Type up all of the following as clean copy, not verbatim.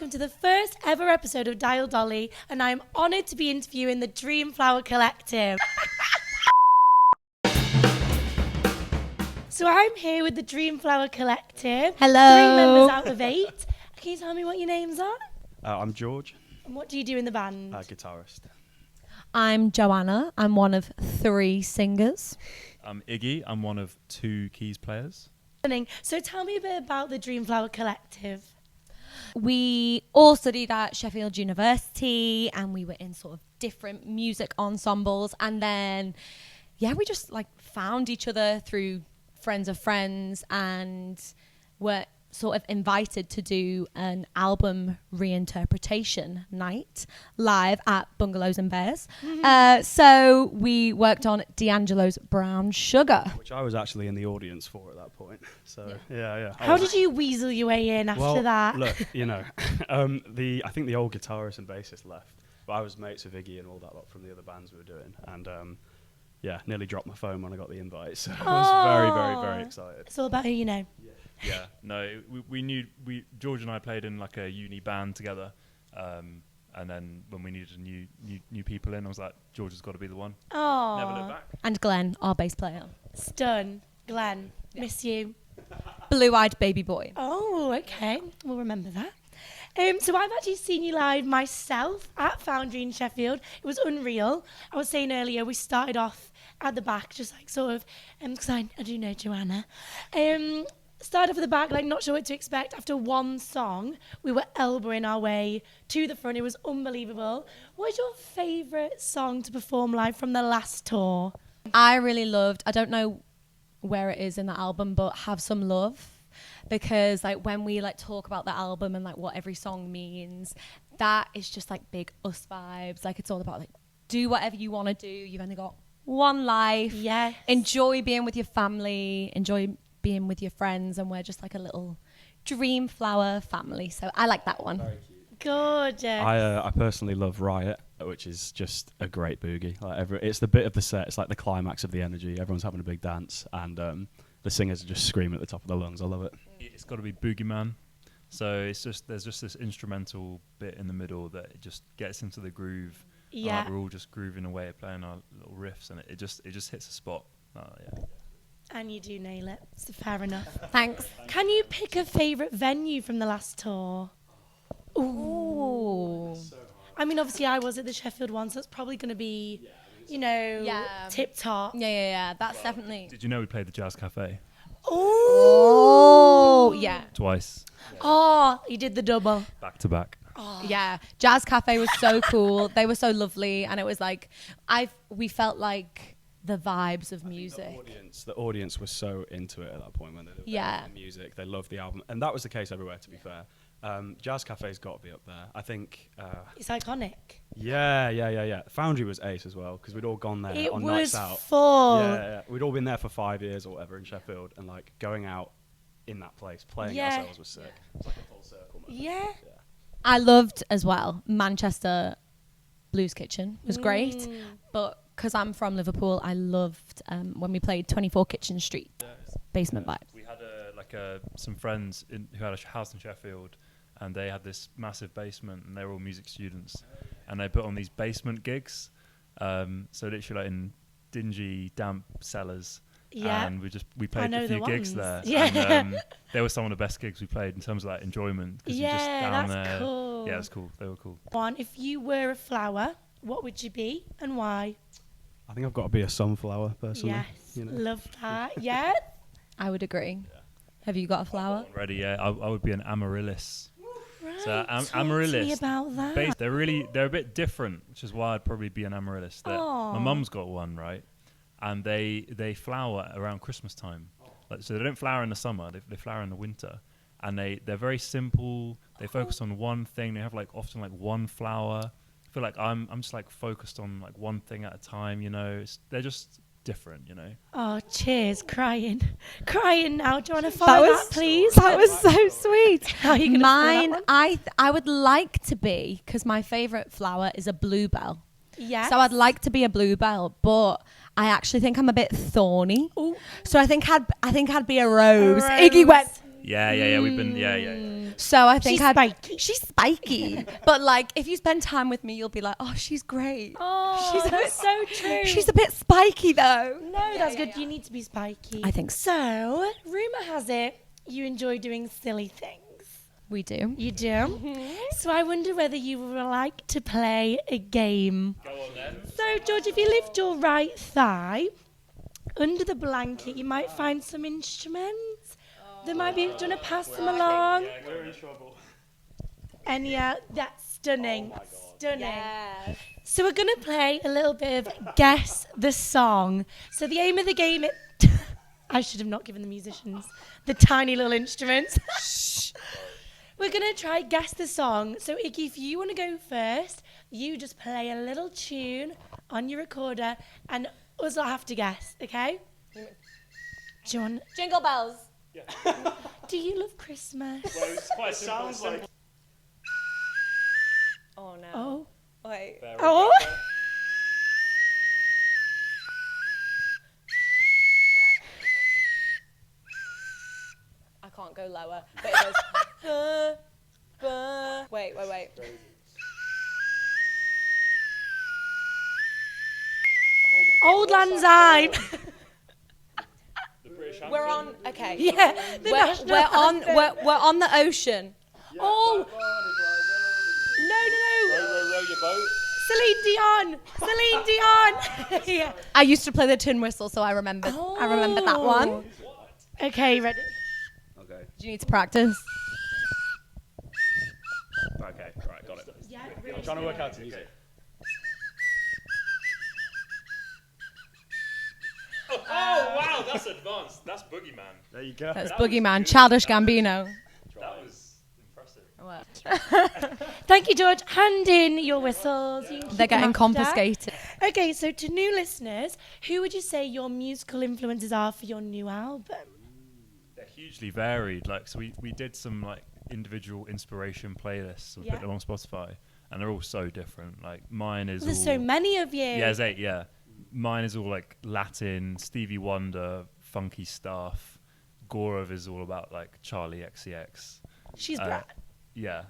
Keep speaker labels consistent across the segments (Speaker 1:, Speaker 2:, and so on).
Speaker 1: welcome to the first ever episode of Dial Dolly, and I'm honoured to be interviewing the DreamFlower Collective. So I'm here with the DreamFlower Collective.
Speaker 2: Hello.
Speaker 1: 3 members out of 8. Can you tell me what your names are?
Speaker 3: I'm George.
Speaker 1: And what do you do in the band?
Speaker 3: Guitarist.
Speaker 2: I'm Joanna. I'm one of 3 singers.
Speaker 4: I'm Iggy. I'm one of 2 keys players.
Speaker 1: So tell me a bit about the DreamFlower Collective.
Speaker 2: We all studied at Sheffield University and we were in sort of different music ensembles. And then, we just like found each other through friends of friends and were sort of invited to do an album reinterpretation night live at Bungalows and Bears. So we worked on D'Angelo's Brown Sugar,
Speaker 3: Which I was actually in the audience for at that point. So, yeah.
Speaker 1: How did you weasel your way in after that?
Speaker 3: Look, I think the old guitarist and bassist left, but I was mates with Iggy and all that lot from the other bands we were doing. And, nearly dropped my phone when I got the invite. So I was very, very, very excited.
Speaker 1: It's all about who you know.
Speaker 4: Yeah, no, we knew George and I played in like a uni band together, and then when we needed new people in, I was like, George has got to be the one.
Speaker 1: Oh.
Speaker 4: Never look back.
Speaker 2: and Glenn, our bass player.
Speaker 1: Stun. Glenn. Miss you.
Speaker 2: Blue-eyed baby boy.
Speaker 1: Oh, okay. We'll remember that. So I've actually seen you live myself at Foundry in Sheffield. It was unreal. I was saying earlier, we started off at the back, just like sort of, because I do know Joanna. Started off at the back, like not sure what to expect. After one song, we were elbowing our way to the front. It was unbelievable. What is your favourite song to perform live from the last tour?
Speaker 2: I really loved, I don't know where it is in the album, but Have Some Love. Because like when we like talk about the album and like what every song means, that is just like big us vibes. Like it's all about like do whatever you want to do. You've only got one life.
Speaker 1: Yes.
Speaker 2: Enjoy being with your family. Enjoy being with your friends. And we're just like a little DreamFlower family. So I like that one.
Speaker 1: Gorgeous.
Speaker 3: I personally love Riot, which is just a great boogie. It's the bit of the set. It's like the climax of the energy. Everyone's having a big dance, and the singers are just screaming at the top of their lungs. I love it.
Speaker 4: It's got to be Boogeyman. So there's just this instrumental bit in the middle that it just gets into the groove.
Speaker 1: Yeah.
Speaker 4: Like we're all just grooving away, playing our little riffs, and it just hits a spot.
Speaker 1: And you do nail it. So fair enough.
Speaker 2: Thanks.
Speaker 1: Can you pick a favourite venue from the last tour?
Speaker 2: Ooh.
Speaker 1: I mean, obviously I was at the Sheffield one, so it's probably going to be, tip top.
Speaker 2: Yeah. That's definitely.
Speaker 4: Did you know we played the Jazz Cafe
Speaker 2: Oh, yeah.
Speaker 4: twice,
Speaker 1: Oh, you did the double.
Speaker 4: back to back?
Speaker 2: Yeah, Jazz Cafe was so cool. They were so lovely, and it was like we felt like the vibes of music.
Speaker 3: The audience was so into it at that point when they loved the music. They loved the album, and that was the case everywhere. To be fair, Jazz Cafe's got to be up there. I think.
Speaker 1: It's iconic.
Speaker 3: Yeah. Foundry was ace as well because we'd all gone there
Speaker 1: It
Speaker 3: on
Speaker 1: was
Speaker 3: nights out.
Speaker 1: full.
Speaker 3: Yeah, we'd all been there for 5 years or whatever in Sheffield, and like going out in that place, playing ourselves was sick. It's like a full circle moment.
Speaker 1: Yeah.
Speaker 2: I loved as well Manchester Blues Kitchen was great, but because I'm from Liverpool, I loved when we played 24 Kitchen Street. Basement vibes.
Speaker 4: We had some friends who had a house in Sheffield, and they had this massive basement, and they were all music students, and they put on these basement gigs. So literally like in dingy, damp cellars.
Speaker 1: Yeah.
Speaker 4: And we played a few gigs there.
Speaker 1: Yeah.
Speaker 4: And they were some of the best gigs we played in terms of like enjoyment. Cause you're just down
Speaker 1: that's
Speaker 4: there.
Speaker 1: cool.
Speaker 4: Yeah, it was cool. They were cool.
Speaker 1: If you were a flower, what would you be and why?
Speaker 3: I think I've got to be a sunflower personally.
Speaker 1: Yes. Love that. Yeah.
Speaker 2: I would agree. Have you got a flower?
Speaker 4: Already, yeah. I would be an amaryllis.
Speaker 1: Right.
Speaker 4: So
Speaker 1: Talk
Speaker 4: amaryllis.
Speaker 1: to me about that.
Speaker 4: They're a bit different, which is why I'd probably be an amaryllis. My mum's got one, right? And they flower around Christmas time. So they don't flower in the summer, they flower in the winter. And they're very simple. They focus on one thing. They have like often like one flower. I feel like I'm just like focused on like one thing at a time, they're just different,
Speaker 1: Oh, cheers. Crying now. Do you want to follow that, please?
Speaker 2: That was so sweet.
Speaker 1: How are you going to
Speaker 2: Mine, I would like to be, because my favourite flower is a bluebell.
Speaker 1: Yeah.
Speaker 2: So I'd like to be a bluebell, but I actually think I'm a bit thorny.
Speaker 1: Ooh.
Speaker 2: So I think I'd be a rose. Iggy went.
Speaker 4: Yeah. We've been, yeah.
Speaker 2: So I think
Speaker 1: She's spiky.
Speaker 2: She's spiky. But like, if you spend time with me, you'll be like, oh, she's great.
Speaker 1: Oh, that's so true.
Speaker 2: She's a bit spiky though.
Speaker 1: No, that's good. You need to be spiky.
Speaker 2: I think so.
Speaker 1: So, rumour has it you enjoy doing silly things.
Speaker 2: We do.
Speaker 1: You do? So I wonder whether you would like to play a game.
Speaker 4: Go on then.
Speaker 1: So, George, if you lift your right thigh under the blanket, you might find some instruments. There might be. Do you want to pass them along?
Speaker 3: Yeah, we're in trouble.
Speaker 1: And yeah, that's stunning.
Speaker 3: Oh my God.
Speaker 1: Stunning.
Speaker 2: Yes.
Speaker 1: So we're going to play a little bit of Guess the Song. So the aim of the game I should have not given the musicians the tiny little instruments. We're going to try Guess the Song. So Iggy, if you want to go first, you just play a little tune on your recorder and us will have to guess, okay? Do you want...
Speaker 2: Jingle bells.
Speaker 1: Do you love Christmas?
Speaker 3: Well, it's quite sounds like.
Speaker 2: Oh no.
Speaker 1: Oh.
Speaker 2: Wait.
Speaker 1: Oh.
Speaker 2: I can't go lower. But it goes. Wait.
Speaker 1: Old Lang Syne.
Speaker 3: The British
Speaker 2: We're on. Okay.
Speaker 1: Yeah. The national anthem.
Speaker 2: We're on the ocean.
Speaker 1: Oh. No.
Speaker 3: Row your boat.
Speaker 1: Celine Dion. Yeah.
Speaker 2: I used to play the tin whistle, so I remember. I remember that one.
Speaker 1: Okay, ready?
Speaker 3: Okay.
Speaker 2: Do you need to practice?
Speaker 3: Okay. Right. Got it.
Speaker 1: Yeah.
Speaker 3: I'm trying to work out to music.
Speaker 4: Oh wow, that's advanced. That's Boogeyman.
Speaker 3: There you go.
Speaker 2: That's Boogeyman, Childish Gambino.
Speaker 4: That was impressive.
Speaker 1: Thank you, George. Hand in your whistles. You can keep
Speaker 2: They're
Speaker 1: them
Speaker 2: getting
Speaker 1: after.
Speaker 2: confiscated.
Speaker 1: Okay, so to new listeners, who would you say your musical influences are for your new album?
Speaker 4: They're hugely varied. Like, so we did some like individual inspiration playlists. So we
Speaker 1: Yeah.
Speaker 4: put them on Spotify, and they're all so different. Like mine is.
Speaker 1: There's
Speaker 4: all,
Speaker 1: so many of you.
Speaker 4: Yeah, there's 8. Yeah, mine is all like Latin, Stevie Wonder, funky stuff. Gorov is all about like Charlie XCX.
Speaker 1: She's Brad.
Speaker 4: Yeah,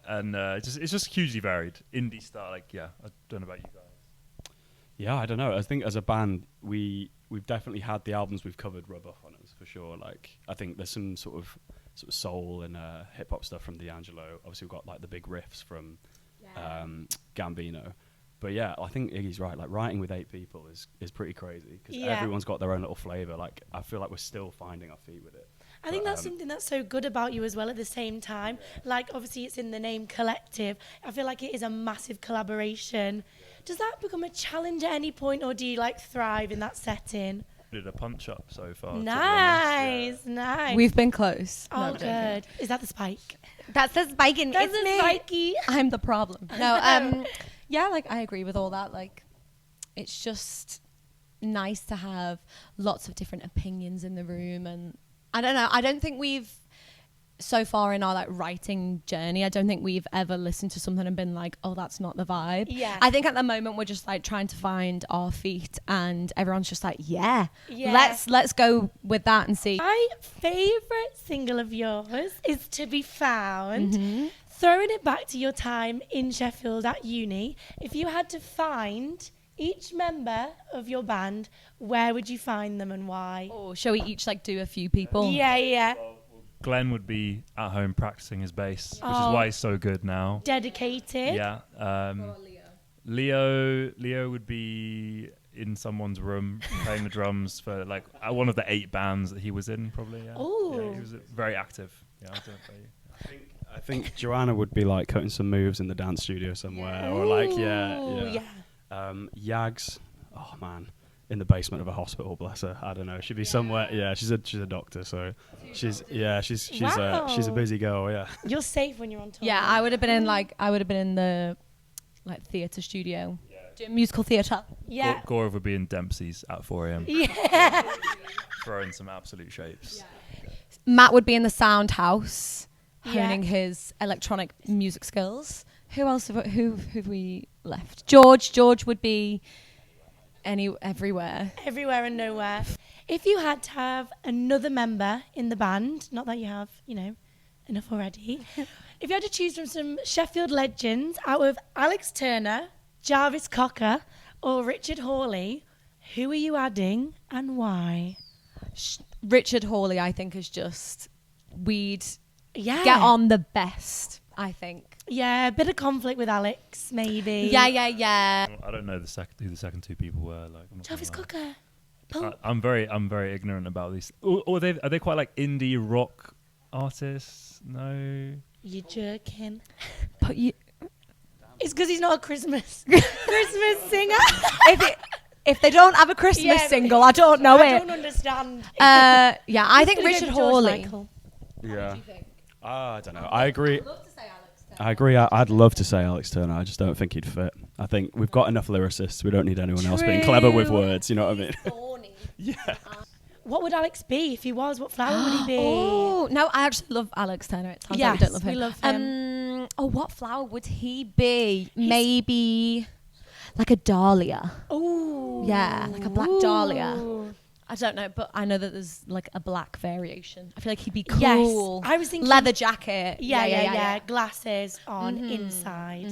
Speaker 4: and it's just hugely varied. Indie style, like I don't know about you guys.
Speaker 3: Yeah, I don't know. I think as a band, we've definitely had the albums we've covered rub off on us for sure. Like I think there's some sort of soul and hip hop stuff from D'Angelo. Obviously, we've got like the big riffs from Gambino. But yeah, I think Iggy's right. Like writing with 8 people is pretty crazy because everyone's got their own little flavor. Like I feel like we're still finding our feet with it.
Speaker 1: I think that's something that's so good about you as well at the same time. Like, obviously, it's in the name Collective. I feel like it is a massive collaboration. Does that become a challenge at any point, or do you, like, thrive in that setting?
Speaker 4: Did a punch up so far. to be honest,
Speaker 1: Nice.
Speaker 2: We've been close.
Speaker 1: Oh, good. Is that the spike?
Speaker 2: That's the spiking.
Speaker 1: That's the spiky.
Speaker 2: I'm the problem. No, yeah, like I agree with all that. Like, it's just nice to have lots of different opinions in the room, and I don't know. I don't think we've so far in our like writing journey, I don't think we've ever listened to something and been like, oh, that's not the vibe.
Speaker 1: Yeah.
Speaker 2: I think at the moment we're just like trying to find our feet, and everyone's just like, let's go with that and see.
Speaker 1: My favourite single of yours is To Be Found. Throwing it back to your time in Sheffield at uni, if you had to find each member of your band, where would you find them and why?
Speaker 2: Oh, shall we each like do a few people?
Speaker 1: Yeah.
Speaker 4: Glenn would be at home practicing his bass, which is why he's so good now.
Speaker 1: Dedicated.
Speaker 4: Yeah. Leo would be in someone's room playing the drums for like one of the 8 bands that he was in, probably. Yeah.
Speaker 1: Ooh.
Speaker 4: Yeah, he was very active. Yeah, I don't know about you.
Speaker 3: I think Joanna would be like cutting some moves in the dance studio somewhere, or like Yags. Oh man, in the basement of a hospital. Bless her. I don't know. She'd be somewhere. Yeah, she's a doctor, so she's a busy girl. Yeah.
Speaker 1: You're safe when you're on tour.
Speaker 2: Yeah, I would have been in the like theatre studio, doing musical theatre.
Speaker 1: Yeah.
Speaker 4: Gorov would be in Dempsey's at 4 a.m.
Speaker 1: Yeah.
Speaker 4: throwing some absolute shapes.
Speaker 2: Matt would be in the sound house, honing his electronic music skills. Who else have we left? George would be everywhere.
Speaker 1: Everywhere and nowhere. If you had to have another member in the band, not that you have, enough already. If you had to choose from some Sheffield legends out of Alex Turner, Jarvis Cocker, or Richard Hawley, who are you adding and why?
Speaker 2: Richard Hawley, I think, is just we'd
Speaker 1: Yeah.
Speaker 2: get on the best, I think.
Speaker 1: Yeah, a bit of conflict with Alex, maybe.
Speaker 2: Yeah.
Speaker 4: I don't know who the second two people were. Like, I'm not
Speaker 1: Jarvis
Speaker 4: gonna lie.
Speaker 1: Cocker. Paul.
Speaker 4: I'm very ignorant about these. Or are they quite like indie rock artists? No.
Speaker 1: You jerking.
Speaker 2: But you,
Speaker 1: It's because he's not a Christmas singer.
Speaker 2: if they don't have a Christmas single, I don't know
Speaker 1: I
Speaker 2: it.
Speaker 1: don't understand.
Speaker 2: Yeah, I think
Speaker 1: Gonna go
Speaker 2: Richard
Speaker 1: for George
Speaker 2: Hawley.
Speaker 1: Michael.
Speaker 3: Yeah. I don't know. I agree. I agree. I'd love to say Alex Turner. I just don't think he'd fit. I think we've got enough lyricists. We don't need anyone else being clever with
Speaker 1: True.
Speaker 3: words. You know what I mean? Yeah.
Speaker 1: What would Alex be if he was? What flower would he be?
Speaker 2: Oh no, I actually love Alex Turner. It sounds like we
Speaker 1: Yes,
Speaker 2: don't love him.
Speaker 1: we love him.
Speaker 2: What flower would he be? Maybe like a dahlia.
Speaker 1: Oh.
Speaker 2: Yeah, like a black dahlia. I don't know, but I know that there's like a black variation. I feel like he'd be cool.
Speaker 1: Yes, I was thinking
Speaker 2: leather jacket.
Speaker 1: Yeah. Glasses on inside.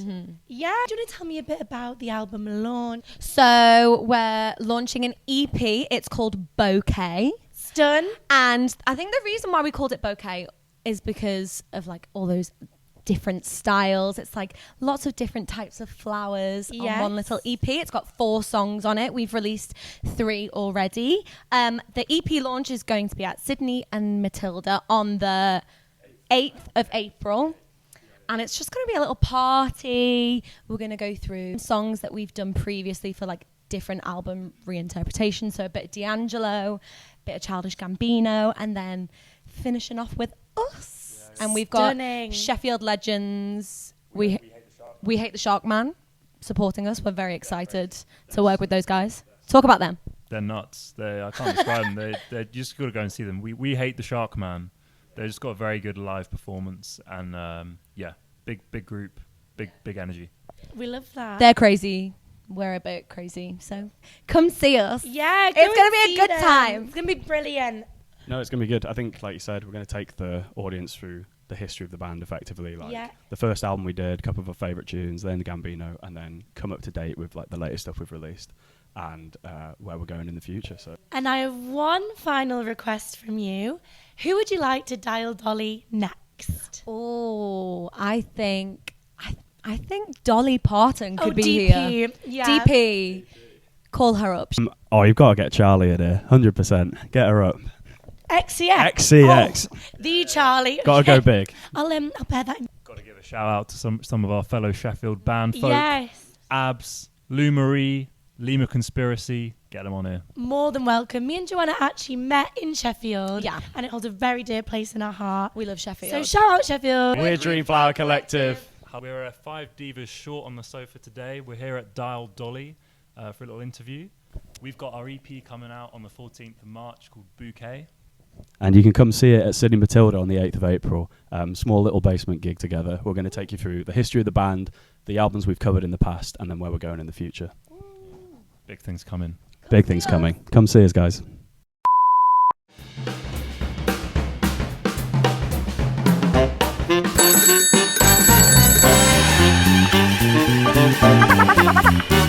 Speaker 1: Yeah. Do you want to tell me a bit about the album launch?
Speaker 2: So we're launching an EP. It's called Bouquet.
Speaker 1: Stun.
Speaker 2: And I think the reason why we called it Bouquet is because of like all those different styles. It's like lots of different types of flowers on one little EP. It's got 4 songs on it. We've released 3 already. The EP launch is going to be at Sydney and Matilda on the 8th of April. And it's just going to be a little party. We're going to go through songs that we've done previously for like different album reinterpretations. So a bit of D'Angelo, a bit of Childish Gambino, and then finishing off with us. And we've got Sheffield legends. We hate the Shark Man supporting us. We're very excited to work with those guys. Talk about them.
Speaker 4: They're nuts. I can't describe them. They just got to go and see them. We hate the Shark Man. They just got a very good live performance and big group, big energy.
Speaker 1: We love that.
Speaker 2: They're crazy. We're a bit crazy. So come see us.
Speaker 1: Yeah,
Speaker 2: it's going to be a good time.
Speaker 1: It's going to be brilliant.
Speaker 3: No, it's going to be good. I think, like you said, we're going to take the audience through the history of the band effectively. Like the first album we did, a couple of our favourite tunes, then the Gambino, and then come up to date with like the latest stuff we've released and where we're going in the future. So.
Speaker 1: And I have one final request from you. Who would you like to dial Dolly next?
Speaker 2: Oh, I think Dolly Parton could be
Speaker 1: DP.
Speaker 2: here.
Speaker 1: Yeah.
Speaker 2: DP. Call her up.
Speaker 3: You've got to get Charlie in here, 100%. Get her up.
Speaker 1: XCX. Oh, the Charlie.
Speaker 3: Got to go big.
Speaker 1: I'll bear that in.
Speaker 4: Got to give a shout out to some of our fellow Sheffield band folk.
Speaker 1: Yes.
Speaker 4: Abs, Lou Marie, Lima Conspiracy. Get them on here.
Speaker 1: More than welcome. Me and Joanna actually met in Sheffield.
Speaker 2: Yeah.
Speaker 1: And it holds a very dear place in our heart.
Speaker 2: We love Sheffield.
Speaker 1: So shout out Sheffield.
Speaker 3: We're DreamFlower Collective.
Speaker 4: We're 5 divas short on the sofa today. We're here at Dial Dolly for a little interview. We've got our EP coming out on the 14th of March called Bouquet.
Speaker 3: And you can come see it at Sydney Matilda on the 8th of April. Small little basement gig together. We're going to take you through the history of the band, the albums we've covered in the past, and then where we're going in the future.
Speaker 4: Big things coming.
Speaker 3: Big things coming. Come see us, guys.
Speaker 5: Thank you.